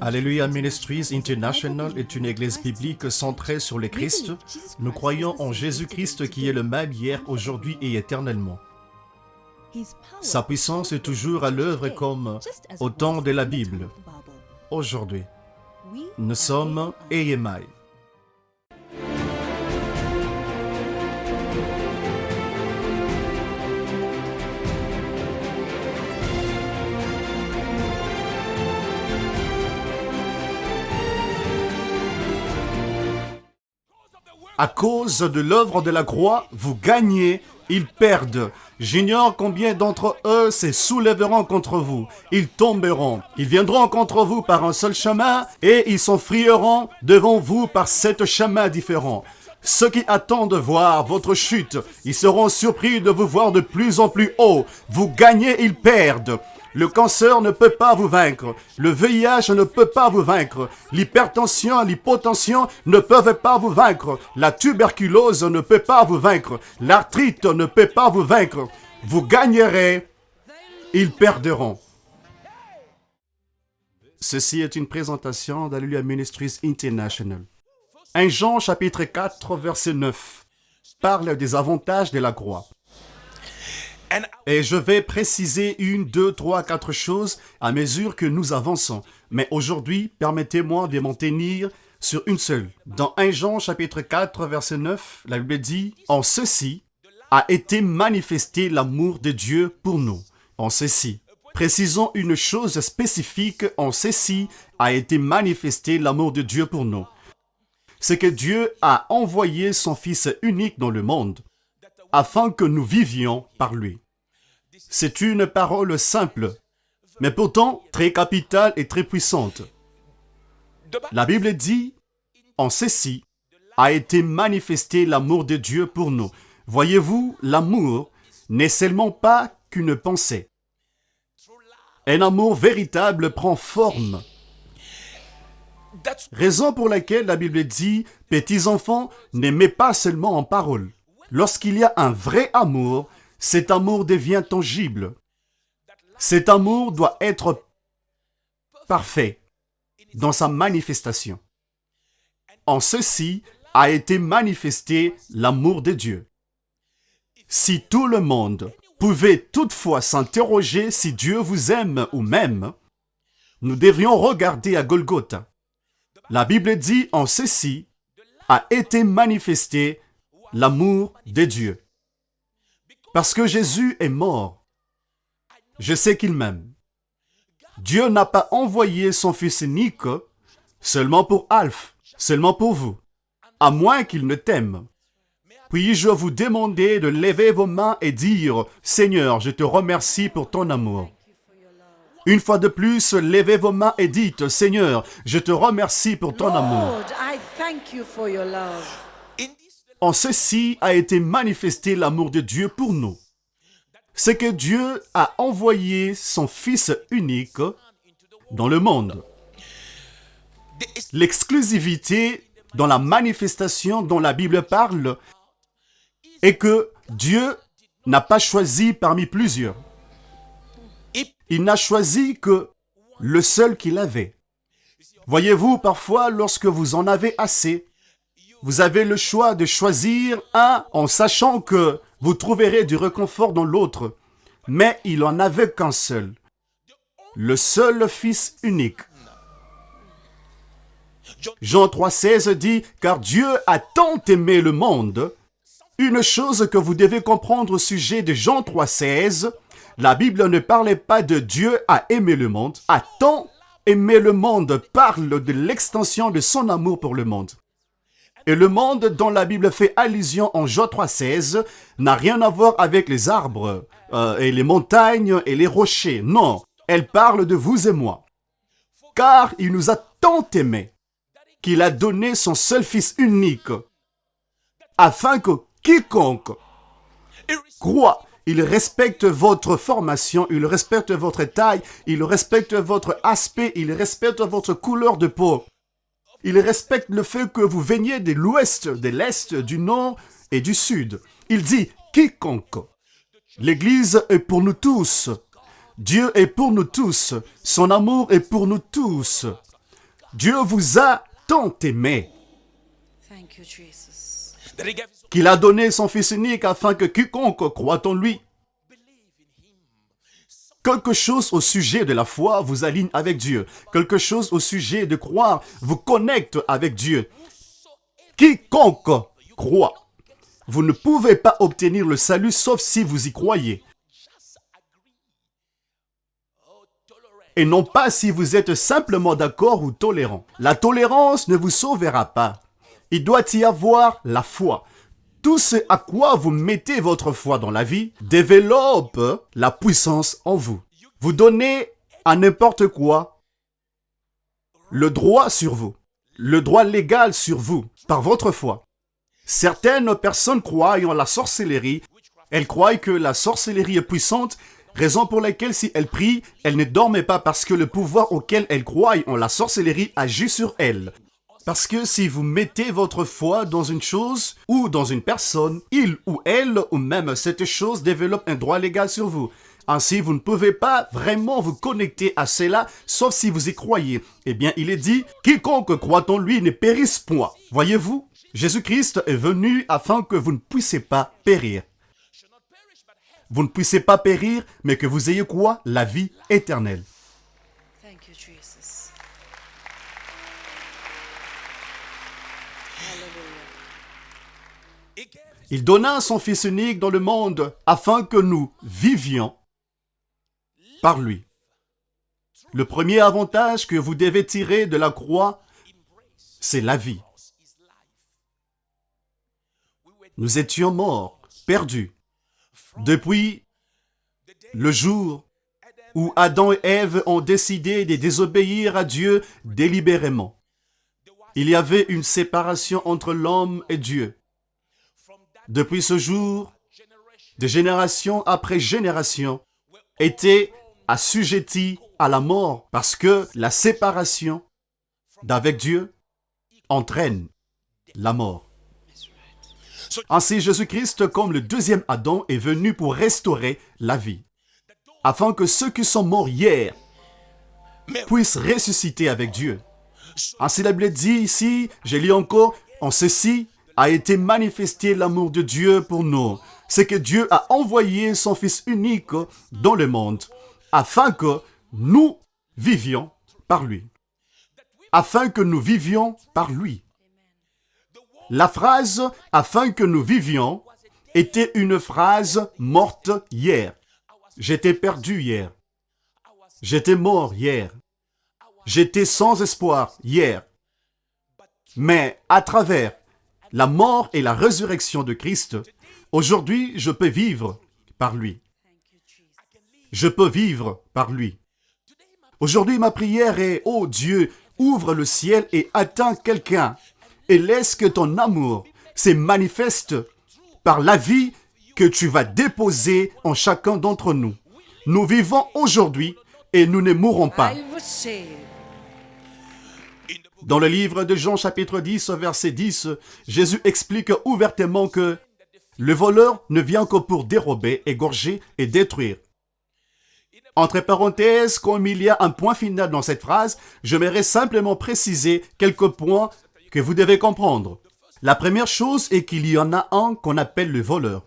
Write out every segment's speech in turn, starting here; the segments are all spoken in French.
Alléluia Ministries International est une église biblique centrée sur le Christ. Nous croyons en Jésus-Christ qui est le même hier, aujourd'hui et éternellement. Sa puissance est toujours à l'œuvre comme au temps de la Bible. Aujourd'hui, nous sommes EMI. À cause de l'œuvre de la croix, vous gagnez, ils perdent. J'ignore combien d'entre eux se soulèveront contre vous. Ils tomberont. Ils viendront contre vous par un seul chemin et ils s'enfuiront devant vous par sept chemins différents. Ceux qui attendent de voir votre chute, ils seront surpris de vous voir de plus en plus haut. Vous gagnez, ils perdent. Le cancer ne peut pas vous vaincre. Le VIH ne peut pas vous vaincre. L'hypertension, l'hypotension ne peuvent pas vous vaincre. La tuberculose ne peut pas vous vaincre. L'arthrite ne peut pas vous vaincre. Vous gagnerez, ils perdront. Ceci est une présentation d'Alléluia Ministries International. 1 Jean chapitre 4 verset 9 parle des avantages de la croix. Et je vais préciser 1, 2, 3, 4 choses à mesure que nous avançons. Mais aujourd'hui, permettez-moi de m'en tenir sur une seule. Dans 1 Jean chapitre 4 verset 9, la Bible dit « En ceci a été manifesté l'amour de Dieu pour nous. » En ceci. Précisons une chose spécifique. En ceci a été manifesté l'amour de Dieu pour nous. C'est que Dieu a envoyé son Fils unique dans le monde afin que nous vivions par lui. C'est une parole simple, mais pourtant très capitale et très puissante. La Bible dit, en ceci a été manifesté l'amour de Dieu pour nous. Voyez-vous, l'amour n'est seulement pas qu'une pensée. Un amour véritable prend forme. Raison pour laquelle la Bible dit, petits enfants, n'aimez pas seulement en parole. Lorsqu'il y a un vrai amour, cet amour devient tangible. Cet amour doit être parfait dans sa manifestation. En ceci a été manifesté l'amour de Dieu. Si tout le monde pouvait toutefois s'interroger si Dieu vous aime ou m'aime, nous devrions regarder à Golgotha. La Bible dit en ceci a été manifesté l'amour de Dieu. Parce que Jésus est mort, je sais qu'il m'aime. Dieu n'a pas envoyé son Fils unique seulement pour Alf, seulement pour vous, à moins qu'il ne t'aime. Puis-je vous demander de lever vos mains et dire « Seigneur, je te remercie pour ton amour. » Une fois de plus, levez vos mains et dites « Seigneur, je te remercie pour ton amour. » En ceci a été manifesté l'amour de Dieu pour nous. C'est que Dieu a envoyé son Fils unique dans le monde. L'exclusivité dans la manifestation dont la Bible parle est que Dieu n'a pas choisi parmi plusieurs. Il n'a choisi que le seul qu'il avait. Voyez-vous, parfois, lorsque vous en avez assez, vous avez le choix de choisir un en sachant que vous trouverez du réconfort dans l'autre. Mais il n'en avait qu'un seul. Le seul Fils unique. Jean 3,16 dit « Car Dieu a tant aimé le monde ». Une chose que vous devez comprendre au sujet de Jean 3,16, la Bible ne parlait pas de Dieu a aimé le monde, a tant aimé le monde, parle de l'extension de son amour pour le monde. Et le monde dont la Bible fait allusion en Jean 3,16 n'a rien à voir avec les arbres et les montagnes et les rochers. Non, elle parle de vous et moi. Car il nous a tant aimés qu'il a donné son seul Fils unique, afin que quiconque croit, il respecte votre formation, il respecte votre taille, il respecte votre aspect, il respecte votre couleur de peau. Il respecte le fait que vous veniez de l'ouest, de l'est, du nord et du sud. Il dit quiconque. L'Église est pour nous tous. Dieu est pour nous tous. Son amour est pour nous tous. Dieu vous a tant aimé Thank you, Jesus. qu'il a donné son Fils unique afin que quiconque croit en lui. Quelque chose au sujet de la foi vous aligne avec Dieu. Quelque chose au sujet de croire vous connecte avec Dieu. Quiconque croit. Vous ne pouvez pas obtenir le salut sauf si vous y croyez. Et non pas si vous êtes simplement d'accord ou tolérant. La tolérance ne vous sauvera pas. Il doit y avoir la foi. Tout ce à quoi vous mettez votre foi dans la vie développe la puissance en vous. Vous donnez à n'importe quoi le droit sur vous, le droit légal sur vous, par votre foi. Certaines personnes croient en la sorcellerie. Elles croient que la sorcellerie est puissante, raison pour laquelle si elles prient, elles ne dorment pas parce que le pouvoir auquel elles croient en la sorcellerie agit sur elles. Parce que si vous mettez votre foi dans une chose ou dans une personne, il ou elle ou même cette chose développe un droit légal sur vous. Ainsi, vous ne pouvez pas vraiment vous connecter à cela, sauf si vous y croyez. Eh bien, il est dit, quiconque croit en lui ne périsse point. Voyez-vous, Jésus-Christ est venu afin que vous ne puissiez pas périr. Vous ne puissiez pas périr, mais que vous ayez quoi? La vie éternelle. Thank you, Jesus. Hallelujah. Il donna son Fils unique dans le monde afin que nous vivions par lui. Le premier avantage que vous devez tirer de la croix, c'est la vie. Nous étions morts, perdus, depuis le jour où Adam et Ève ont décidé de désobéir à Dieu délibérément. Il y avait une séparation entre l'homme et Dieu. Depuis ce jour, de génération après génération, étaient assujettis à la mort parce que la séparation d'avec Dieu entraîne la mort. Ainsi, Jésus-Christ, comme le deuxième Adam, est venu pour restaurer la vie, afin que ceux qui sont morts hier puissent ressusciter avec Dieu. Ainsi, la Bible dit ici, je lis encore, en ceci a été manifesté l'amour de Dieu pour nous. C'est que Dieu a envoyé son Fils unique dans le monde, afin que nous vivions par lui. Afin que nous vivions par lui. La phrase « afin que nous vivions » était une phrase morte hier. J'étais perdu hier. J'étais mort hier. J'étais sans espoir hier. Mais à travers la mort et la résurrection de Christ, aujourd'hui, je peux vivre par lui. Je peux vivre par lui. Aujourd'hui, ma prière est « Oh Dieu, ouvre le ciel et atteins quelqu'un et laisse que ton amour se manifeste par la vie que tu vas déposer en chacun d'entre nous. Nous vivons aujourd'hui et nous ne mourrons pas. » I was saved. Dans le livre de Jean chapitre 10, verset 10, Jésus explique ouvertement que le voleur ne vient que pour dérober, égorger et détruire. Entre parenthèses, comme il y a un point final dans cette phrase, j'aimerais simplement préciser quelques points que vous devez comprendre. La première chose est qu'il y en a un qu'on appelle le voleur.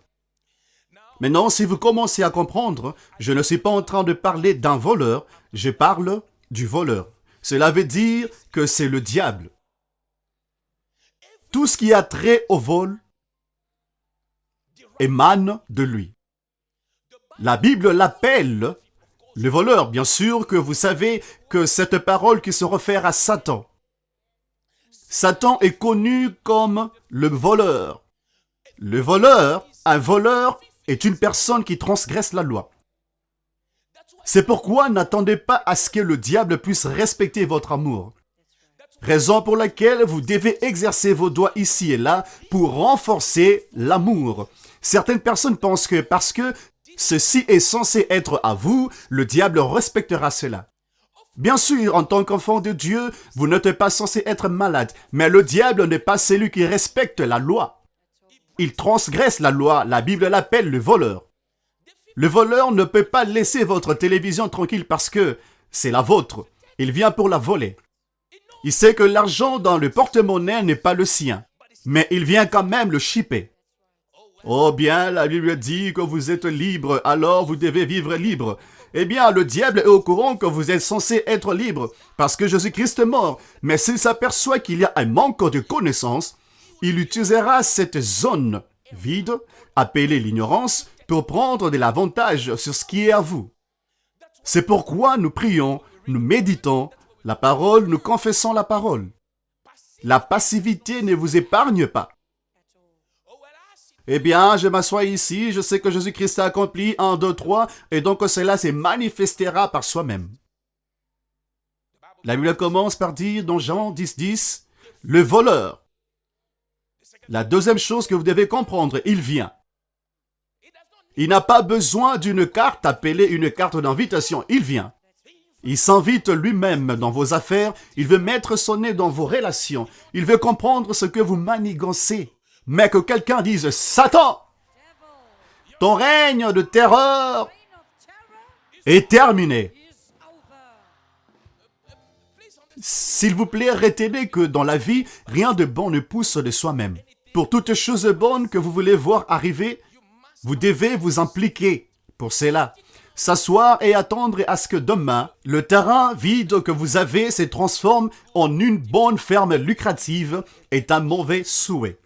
Maintenant, si vous commencez à comprendre, je ne suis pas en train de parler d'un voleur, je parle du voleur. Cela veut dire que c'est le diable. Tout ce qui a trait au vol émane de lui. La Bible l'appelle le voleur. Bien sûr que vous savez que cette parole qui se réfère à Satan. Satan est connu comme le voleur. Le voleur, un voleur est une personne qui transgresse la loi. C'est pourquoi n'attendez pas à ce que le diable puisse respecter votre amour. Raison pour laquelle vous devez exercer vos doigts ici et là pour renforcer l'amour. Certaines personnes pensent que parce que ceci est censé être à vous, le diable respectera cela. Bien sûr, en tant qu'enfant de Dieu, vous n'êtes pas censé être malade, mais le diable n'est pas celui qui respecte la loi. Il transgresse la loi, la Bible l'appelle le voleur. Le voleur ne peut pas laisser votre télévision tranquille parce que c'est la vôtre. Il vient pour la voler. Il sait que l'argent dans le porte-monnaie n'est pas le sien, mais il vient quand même le chipper. Oh bien, la Bible dit que vous êtes libre, alors vous devez vivre libre. Eh bien, le diable est au courant que vous êtes censé être libre, parce que Jésus-Christ est mort. Mais s'il s'aperçoit qu'il y a un manque de connaissances, il utilisera cette zone vide, appelée l'ignorance, pour prendre de l'avantage sur ce qui est à vous. C'est pourquoi nous prions, nous méditons la parole, nous confessons la parole. La passivité ne vous épargne pas. Eh bien, je m'assois ici, je sais que Jésus-Christ a accompli 1, 2, 3, et donc cela se manifestera par soi-même. La Bible commence par dire dans Jean 10, 10, le voleur. La deuxième chose que vous devez comprendre, il vient. Il n'a pas besoin d'une carte appelée une carte d'invitation, il vient. Il s'invite lui-même dans vos affaires, il veut mettre son nez dans vos relations, il veut comprendre ce que vous manigancez. Mais que quelqu'un dise « Satan, ton règne de terreur est terminé. » S'il vous plaît, retenez que dans la vie, rien de bon ne pousse de soi-même. Pour toute chose bonne que vous voulez voir arriver, vous devez vous impliquer pour cela. S'asseoir et attendre à ce que demain, le terrain vide que vous avez se transforme en une bonne ferme lucrative est un mauvais souhait.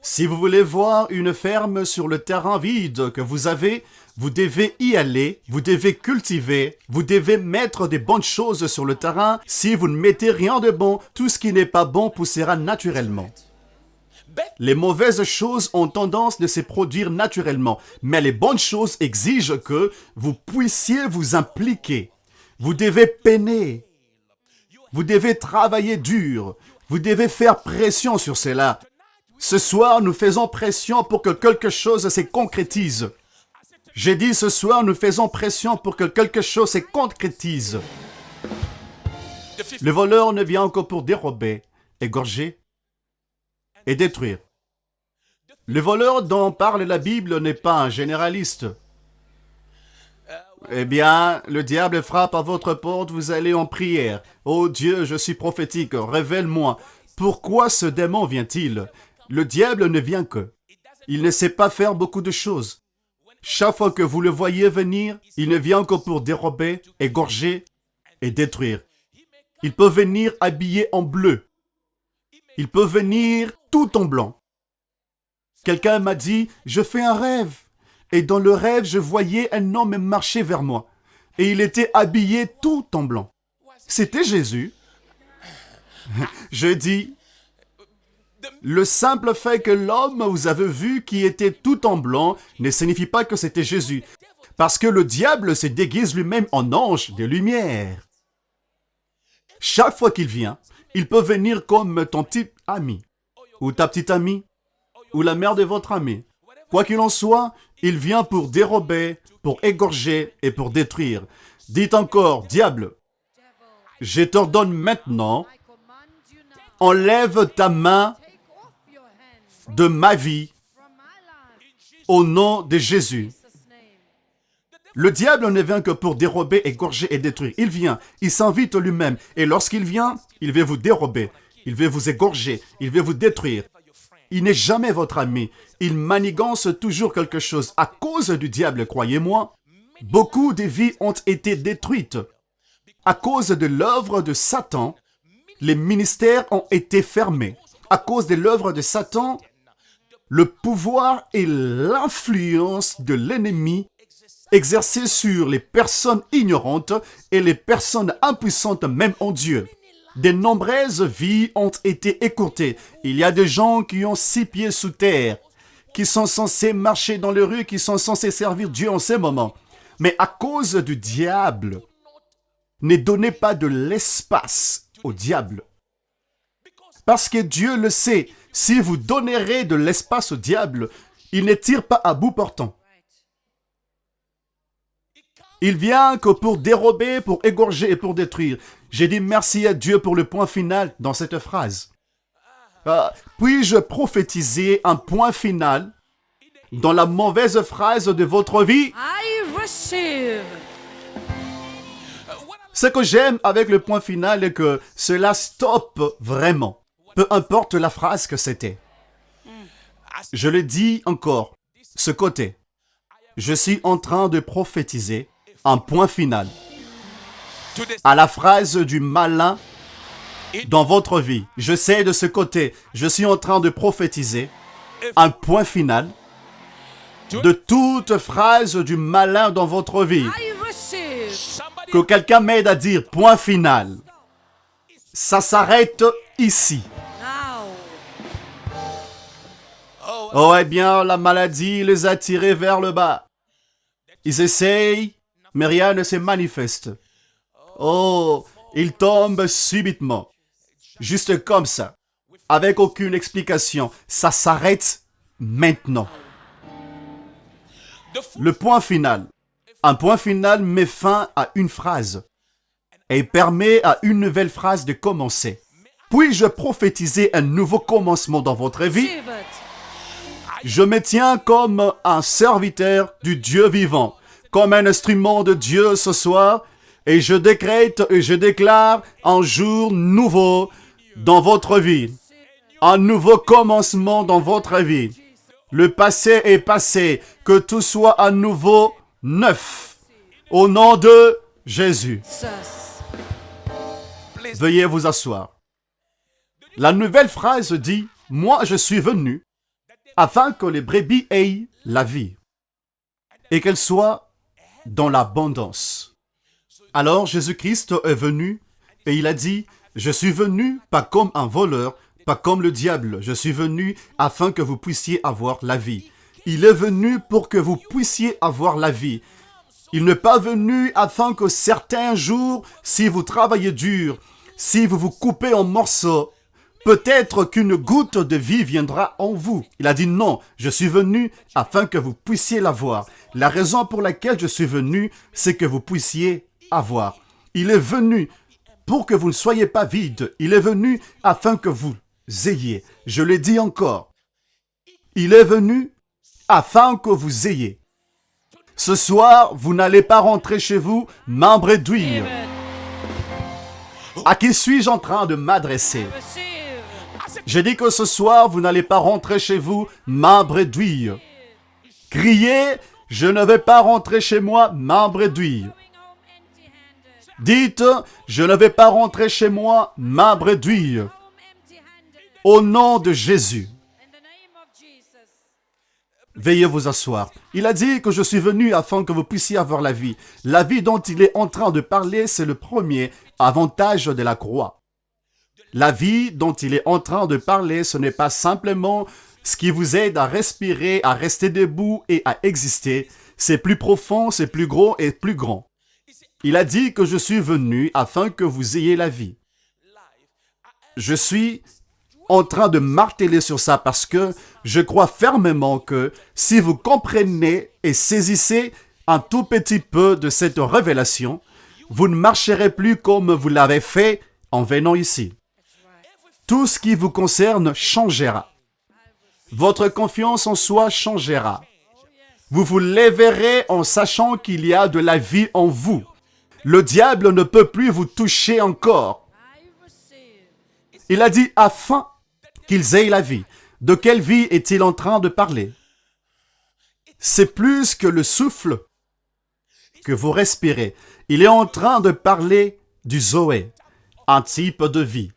Si vous voulez voir une ferme sur le terrain vide que vous avez, vous devez y aller, vous devez cultiver, vous devez mettre des bonnes choses sur le terrain. Si vous ne mettez rien de bon, tout ce qui n'est pas bon poussera naturellement. Les mauvaises choses ont tendance de se produire naturellement, mais les bonnes choses exigent que vous puissiez vous impliquer. Vous devez peiner, vous devez travailler dur, vous devez faire pression sur cela. Ce soir, nous faisons pression pour que quelque chose se concrétise. J'ai dit ce soir, nous faisons pression pour que quelque chose se concrétise. Le voleur ne vient que pour dérober, égorger et détruire. Le voleur dont parle la Bible n'est pas un généraliste. Eh bien, le diable frappe à votre porte, vous allez en prière. Oh Dieu, je suis prophétique, révèle-moi. Pourquoi ce démon vient-il ? Le diable ne vient que. Il ne sait pas faire beaucoup de choses. Chaque fois que vous le voyez venir, il ne vient que pour dérober, égorger et détruire. Il peut venir habillé en bleu. Il peut venir tout en blanc. Quelqu'un m'a dit, je fais un rêve. Et dans le rêve, je voyais un homme marcher vers moi. Et il était habillé tout en blanc. C'était Jésus. Je dis, le simple fait que l'homme vous avez vu qui était tout en blanc ne signifie pas que c'était Jésus. Parce que le diable se déguise lui-même en ange de lumière. Chaque fois qu'il vient, il peut venir comme ton petit ami, ou ta petite amie, ou la mère de votre ami. Quoi qu'il en soit, il vient pour dérober, pour égorger et pour détruire. Dites encore, diable, je t'ordonne maintenant, enlève ta main de ma vie au nom de Jésus. Le diable ne vient que pour dérober, égorger et détruire. Il vient, il s'invite lui-même. Et lorsqu'il vient, il veut vous dérober, il veut vous égorger, il veut vous détruire. Il n'est jamais votre ami. Il manigance toujours quelque chose. À cause du diable, croyez-moi, beaucoup de vies ont été détruites. À cause de l'œuvre de Satan, les ministères ont été fermés. À cause de l'œuvre de Satan, le pouvoir et l'influence de l'ennemi exercés sur les personnes ignorantes et les personnes impuissantes même en Dieu. De nombreuses vies ont été écourtées. Il y a des gens qui ont 6 pieds sous terre, qui sont censés marcher dans les rues, qui sont censés servir Dieu en ces moments. Mais à cause du diable, ne donnez pas de l'espace au diable. Parce que Dieu le sait, si vous donnerez de l'espace au diable, il ne tire pas à bout portant. Il vient que pour dérober, pour égorger et pour détruire. J'ai dit merci à Dieu pour le point final dans cette phrase. Puis-je prophétiser un point final dans la mauvaise phrase de votre vie. I receive. Ce que j'aime avec le point final est que cela stoppe vraiment. Peu importe la phrase que c'était. Je le dis encore, ce côté. Je suis en train de prophétiser un point final à la phrase du malin dans votre vie. Je sais de ce côté, je suis en train de prophétiser un point final de toute phrase du malin dans votre vie. I receive. Que quelqu'un m'aide à dire point final. Ça s'arrête ici. Now. Oh, eh bien, la maladie les a tirés vers le bas. Ils essayent, mais rien ne se manifeste. Oh, ils tombent subitement. Juste comme ça. Avec aucune explication. Ça s'arrête maintenant. Le point final. Un point final met fin à une phrase et permet à une nouvelle phrase de commencer. Puis-je prophétiser un nouveau commencement dans votre vie? Receive it. Je me tiens comme un serviteur du Dieu vivant, comme un instrument de Dieu ce soir, et je décrète et je déclare un jour nouveau dans votre vie, un nouveau commencement dans votre vie. Le passé est passé, que tout soit à nouveau neuf. Au nom de Jésus. Jesus. Veuillez vous asseoir. La nouvelle phrase dit « Moi je suis venu afin que les brebis aient la vie et qu'elles soient dans l'abondance. » Alors Jésus-Christ est venu et il a dit « Je suis venu pas comme un voleur, pas comme le diable. Je suis venu afin que vous puissiez avoir la vie. » Il est venu pour que vous puissiez avoir la vie. Il n'est pas venu afin que certains jours, si vous travaillez dur, si vous vous coupez en morceaux, peut-être qu'une goutte de vie viendra en vous. Il a dit non, je suis venu afin que vous puissiez l'avoir. La raison pour laquelle je suis venu, c'est que vous puissiez avoir. Il est venu pour que vous ne soyez pas vide. Il est venu afin que vous ayez. Je le dis encore. Il est venu afin que vous ayez. Ce soir, vous n'allez pas rentrer chez vous, main bredouille. À qui suis-je en train de m'adresser? Receive. J'ai dit que ce soir, vous n'allez pas rentrer chez vous, main bredouille. Criez, je ne vais pas rentrer chez moi, main bredouille. Going home empty-handed. Dites, je ne vais pas rentrer chez moi, main bredouille. Home empty-handed. Au nom de Jésus. In the name of Jesus. Veuillez vous asseoir. Il a dit que je suis venu afin que vous puissiez avoir la vie. La vie dont il est en train de parler, c'est le premier avantage de la croix. La vie dont il est en train de parler, ce n'est pas simplement ce qui vous aide à respirer, à rester debout et à exister. C'est plus profond, c'est plus gros et plus grand. Il a dit que je suis venu afin que vous ayez la vie. Je suis en train de marteler sur ça parce que je crois fermement que si vous comprenez et saisissez un tout petit peu de cette révélation, vous ne marcherez plus comme vous l'avez fait en venant ici. Tout ce qui vous concerne changera. Votre confiance en soi changera. Vous vous lèverez en sachant qu'il y a de la vie en vous. Le diable ne peut plus vous toucher encore. I receive. Il a dit afin qu'ils aient la vie. De quelle vie est-il en train de parler? C'est plus que le souffle que vous respirez. Il est en train de parler du Zoé, un type de vie.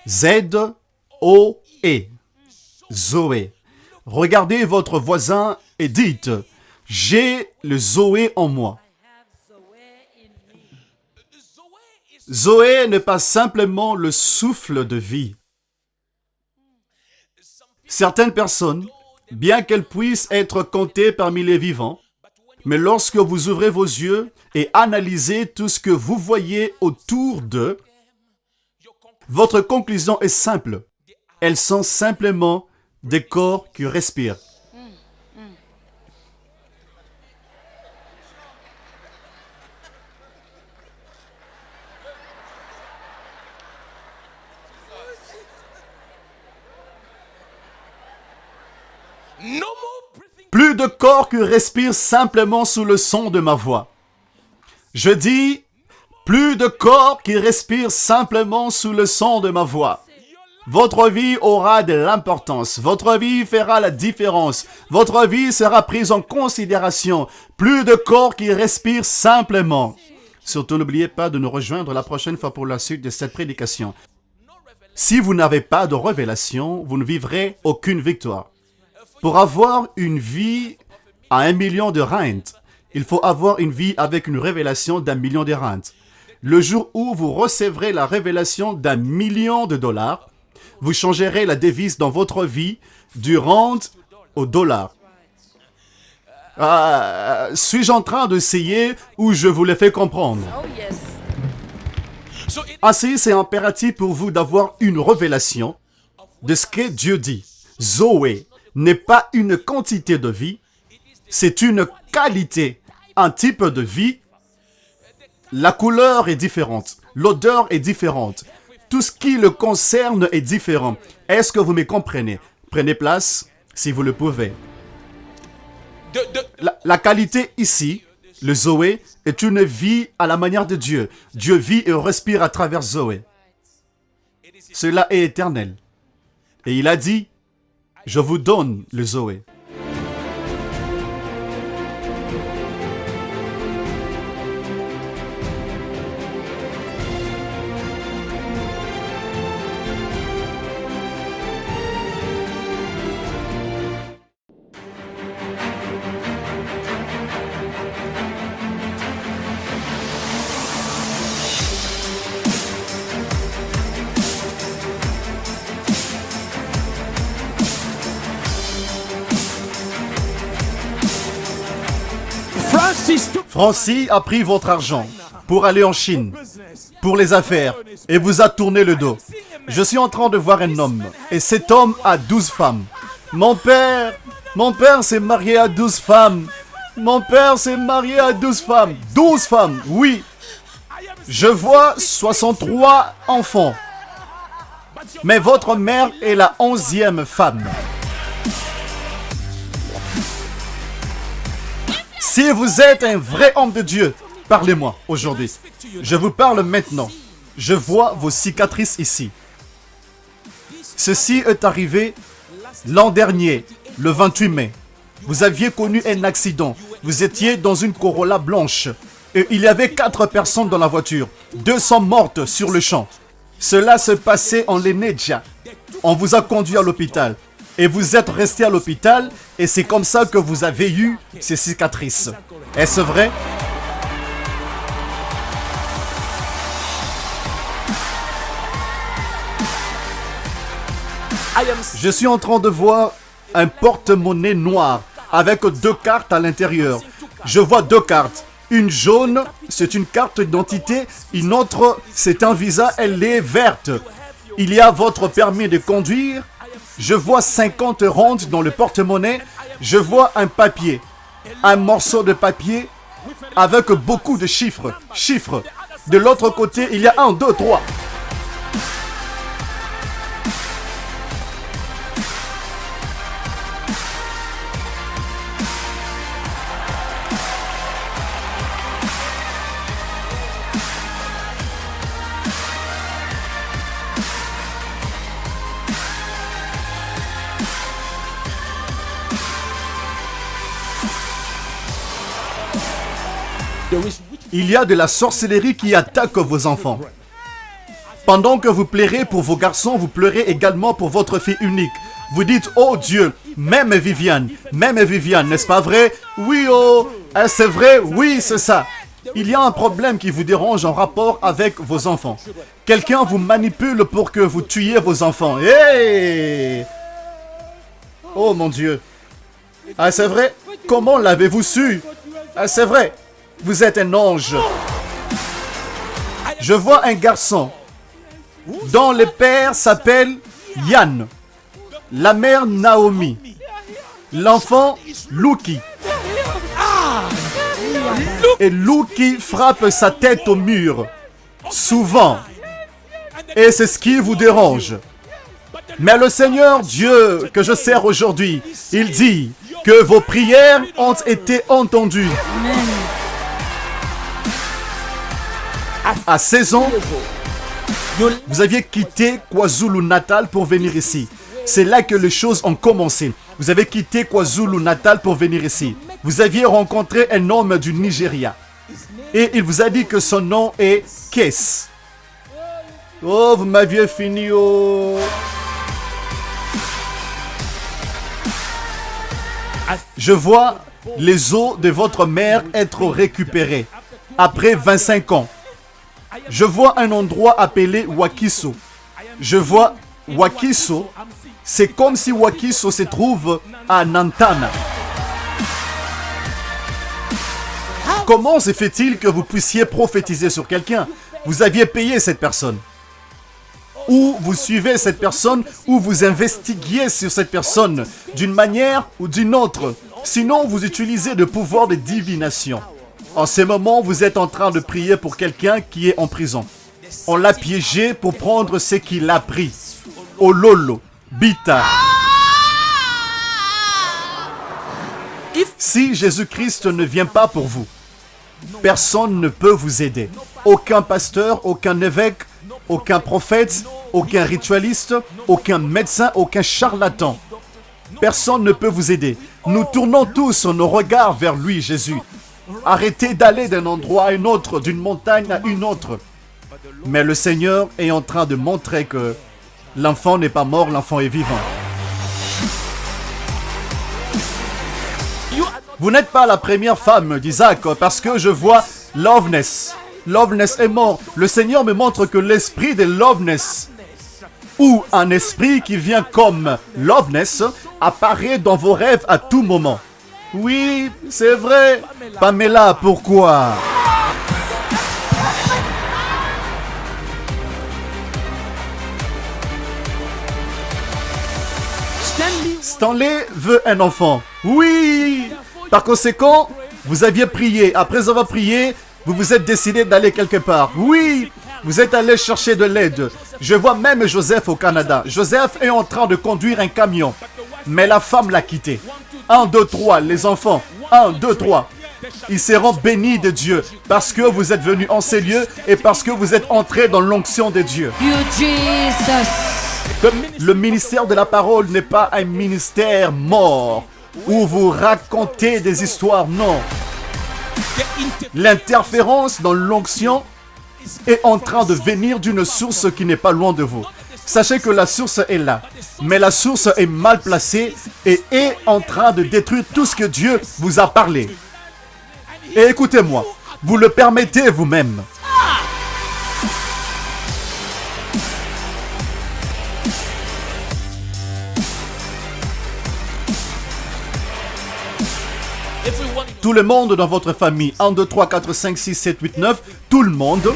Z-O-E. Zoé. Regardez votre voisin et dites, j'ai le Zoé en moi. Have Zoe in me. Zoé n'est pas simplement le souffle de vie. Certaines personnes, bien qu'elles puissent être comptées parmi les vivants, mais lorsque vous ouvrez vos yeux et analysez tout ce que vous voyez autour d'eux, votre conclusion est simple. Elles sont simplement des corps qui respirent. plus de corps qui respirent simplement sous le son de ma voix. Je dis, plus de corps qui respirent simplement sous le son de ma voix. Votre vie aura de l'importance. Votre vie fera la différence. Votre vie sera prise en considération. Plus de corps qui respirent simplement. Surtout, n'oubliez pas de nous rejoindre la prochaine fois pour la suite de cette prédication. Si vous n'avez pas de révélation, vous ne vivrez aucune victoire. Pour avoir une vie à 1 million de rentes, il faut avoir une vie avec une révélation d'1 million de rentes. Le jour où vous recevrez la révélation d'1 million de dollars, vous changerez la devise dans votre vie du rand au dollar. Suis-je en train d'essayer ou je vous le fais comprendre? Oh, yes. Ainsi, c'est impératif pour vous d'avoir une révélation de ce que Dieu dit. Zoé n'est pas une quantité de vie, c'est une qualité, un type de vie. La couleur est différente, l'odeur est différente. Tout ce qui le concerne est différent. Est-ce que vous me comprenez? Prenez place si vous le pouvez. La qualité ici, le Zoé, est une vie à la manière de Dieu. Dieu vit et respire à travers Zoé. Cela est éternel. Et il a dit, je vous donne le Zoé. Francis a pris votre argent pour aller en Chine, pour les affaires, et vous a tourné le dos. Je suis en train de voir un homme, et cet homme a 12 femmes. Mon père s'est marié à 12 femmes. Mon père s'est marié à 12 femmes. 12 femmes, oui. Je vois 63 enfants. Mais votre mère est la 11e femme. Si vous êtes un vrai homme de Dieu, parlez-moi aujourd'hui. Je vous parle maintenant. Je vois vos cicatrices ici. Ceci est arrivé l'an dernier, le 28 mai. Vous aviez connu un accident. Vous étiez dans une Corolla blanche. Et il y avait 4 personnes dans la voiture. 2 sont mortes sur le champ. Cela se passait en Leneja. On vous a conduit à l'hôpital. Et vous êtes resté à l'hôpital et c'est comme ça que vous avez eu ces cicatrices. Est-ce vrai? Je suis en train de voir un porte-monnaie noir avec 2 cartes à l'intérieur. Je vois 2 cartes. Une jaune, c'est une carte d'identité. Une autre, c'est un visa, elle est verte. Il y a votre permis de conduire. Je vois 50 rondes dans le porte-monnaie. Je vois un papier. Un morceau de papier avec beaucoup de chiffres. Chiffres. De l'autre côté, il y a 1, 2, 3. Il y a de la sorcellerie qui attaque vos enfants. Pendant que vous pleurez pour vos garçons, vous pleurez également pour votre fille unique. Vous dites, oh Dieu, même Viviane, n'est-ce pas vrai? Oui, oh, c'est vrai? Oui, c'est ça. Il y a un problème qui vous dérange en rapport avec vos enfants. Quelqu'un vous manipule pour que vous tuiez vos enfants. Hey! Oh mon Dieu. Ah, c'est vrai? Comment l'avez-vous su? Ah, c'est vrai. Vous êtes un ange. Je vois un garçon dont le père s'appelle Yann, la mère Naomi, l'enfant Luki. Et Luki frappe sa tête au mur, souvent. Et c'est ce qui vous dérange. Mais le Seigneur Dieu que je sers aujourd'hui, il dit, que vos prières ont été entendues. Amen. À 16 ans, vous aviez quitté KwaZulu-Natal pour venir ici. C'est là que les choses ont commencé. Vous avez quitté KwaZulu-Natal pour venir ici. Vous aviez rencontré un homme du Nigeria. Et il vous a dit que son nom est Kess. Oh, vous m'aviez fini, oh. Je vois les os de votre mère être récupérés après 25 ans. Je vois un endroit appelé Wakiso. Je vois Wakiso. C'est comme si Wakiso se trouve à Nantana. Comment se fait-il que vous puissiez prophétiser sur quelqu'un? Vous aviez payé cette personne. Ou vous suivez cette personne, ou vous investiguez sur cette personne d'une manière ou d'une autre. Sinon, vous utilisez le pouvoir de divination. En ce moment, vous êtes en train de prier pour quelqu'un qui est en prison. On l'a piégé pour prendre ce qu'il a pris. Ololo, Bita. Si Jésus-Christ ne vient pas pour vous, personne ne peut vous aider. Aucun pasteur, aucun évêque, aucun prophète, aucun ritualiste, aucun médecin, aucun charlatan. Personne ne peut vous aider. Nous tournons tous nos regards vers lui, Jésus. Arrêtez d'aller d'un endroit à un autre, d'une montagne à une autre. Mais le Seigneur est en train de montrer que l'enfant n'est pas mort, l'enfant est vivant. Vous n'êtes pas la première femme d'Isaac parce que je vois Loveness. Loveness est mort. Le Seigneur me montre que l'esprit de Loveness, ou un esprit qui vient comme Loveness, apparaît dans vos rêves à tout moment. Oui, c'est vrai. Pamela, pourquoi? Stanley veut un enfant. Oui. Par conséquent, vous aviez prié. Après avoir prié, vous vous êtes décidé d'aller quelque part. Oui. Vous êtes allé chercher de l'aide. Je vois même Joseph au Canada. Joseph est en train de conduire un camion. Mais la femme l'a quitté. 1, 2, 3, les enfants. 1, 2, 3. Ils seront bénis de Dieu parce que vous êtes venus en ces lieux et parce que vous êtes entrés dans l'onction de Dieu. You, Jesus. Le ministère de la parole n'est pas un ministère mort où vous racontez des histoires, non. L'interférence dans l'onction est en train de venir d'une source qui n'est pas loin de vous. Sachez que la source est là, mais la source est mal placée et est en train de détruire tout ce que Dieu vous a parlé. Et écoutez-moi, vous le permettez vous-même. Tout le monde dans votre famille, 1, 2, 3, 4, 5, 6, 7, 8, 9, tout le monde.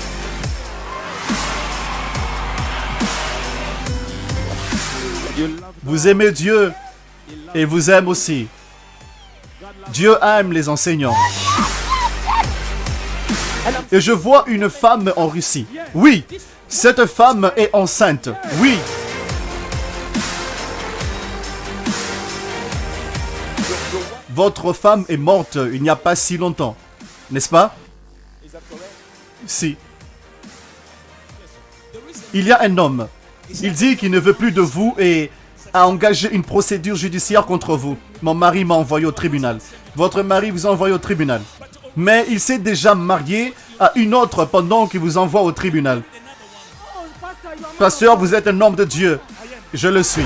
Vous aimez Dieu et vous aime aussi. Dieu aime les enseignants. Et je vois une femme en Russie. Oui, cette femme est enceinte. Oui. Votre femme est morte il n'y a pas si longtemps, n'est-ce pas? Si. Il y a un homme. Il dit qu'il ne veut plus de vous et a engagé une procédure judiciaire contre vous. Mon mari m'a envoyé au tribunal. Votre mari vous a envoyé au tribunal. Mais il s'est déjà marié à une autre pendant qu'il vous envoie au tribunal. Pasteur, vous êtes un homme de Dieu. Je le suis.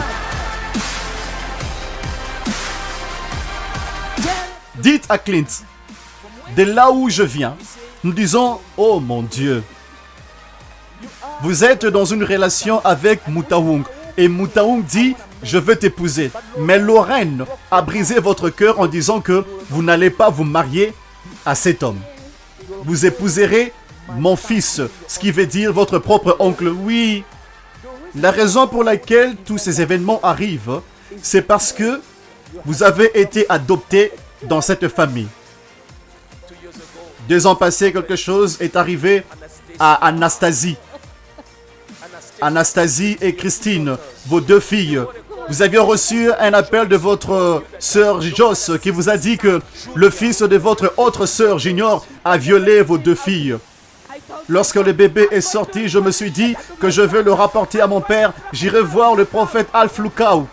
Dites à Clint, de là où je viens, nous disons, oh mon Dieu, vous êtes dans une relation avec Moutaoung. Et Moutaoung dit, je veux t'épouser. Mais Lorraine a brisé votre cœur en disant que vous n'allez pas vous marier à cet homme. Vous épouserez mon fils, ce qui veut dire votre propre oncle. Oui, la raison pour laquelle tous ces événements arrivent, c'est parce que vous avez été adopté dans cette famille. 2 ans passés, quelque chose est arrivé à Anastasie. Anastasie et Christine, vos 2 filles, Vous aviez reçu un appel de votre sœur Joss qui vous a dit que le fils de votre autre sœur Junior a violé vos 2 filles. Lorsque le bébé est sorti, je me suis dit que je vais le rapporter à mon père. J'irai voir le prophète Al-Flukau.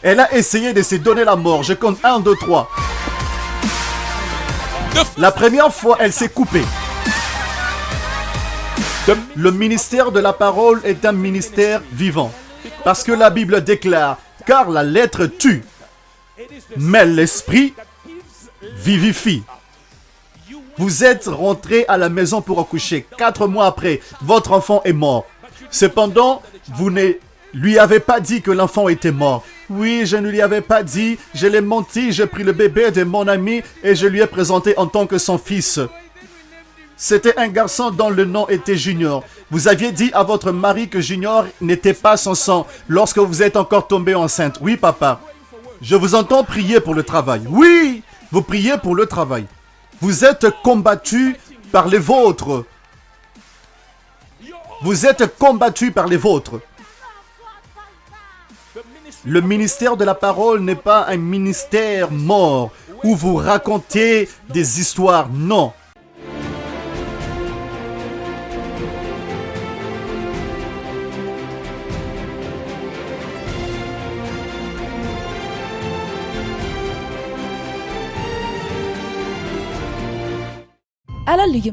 Elle a essayé de se donner la mort. Je compte 1, 2, 3. La première fois, elle s'est coupée. Le ministère de la parole est un ministère vivant. Parce que la Bible déclare, car la lettre tue, mais l'esprit vivifie. Vous êtes rentré à la maison pour accoucher. 4 mois après, votre enfant est mort. Cependant, vous ne lui avez pas dit que l'enfant était mort. Oui, je ne lui avais pas dit. Je l'ai menti. J'ai pris le bébé de mon ami et je lui ai présenté en tant que son fils. C'était un garçon dont le nom était Junior. Vous aviez dit à votre mari que Junior n'était pas son sang lorsque vous êtes encore tombée enceinte. Oui, papa. Je vous entends prier pour le travail. Oui, vous priez pour le travail. Vous êtes combattus par les vôtres. Vous êtes combattus par les vôtres. Le ministère de la parole n'est pas un ministère mort où vous racontez des histoires. Non.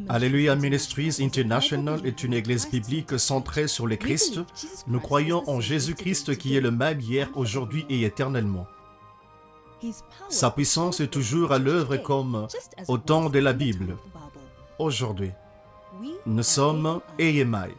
Alléluia Ministries International est une église biblique centrée sur le Christ. Nous croyons en Jésus-Christ qui est le même hier, aujourd'hui et éternellement. Sa puissance est toujours à l'œuvre comme au temps de la Bible. Aujourd'hui, nous sommes EMI.